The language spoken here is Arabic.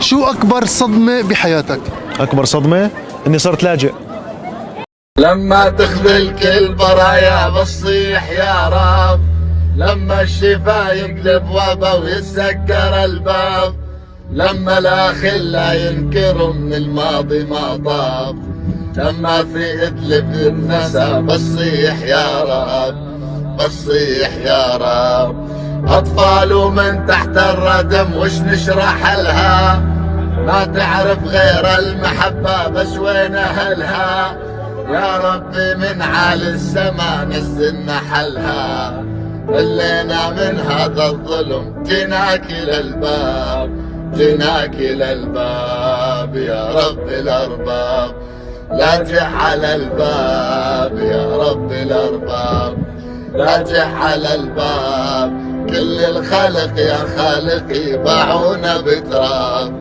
شو أكبر صدمة بحياتك؟ أكبر صدمة إني صرت لاجئ. لما تخذل كل برايا بتصيح يا رب، لما الشفا يقلب وبا ويتسكر الباب، لما الأخلا ينكروا من الماضي ما طاب، لما في إدلب النسا بتصيح يا رب، بتصيح يا رب. أطفال ومن تحت الردم وش نشرح لها، ما تعرف غير المحبة بس وين أهلها، يا ربي من عالي السما نزلنا حلها، ملينا من هذا الظلم جيناك للباب، جيناك للباب يا رب الأرباب، لاجئ على الباب يا رب الأرباب، لاجئ على الباب. كل الخلق يا خالقي باعونا بتراب.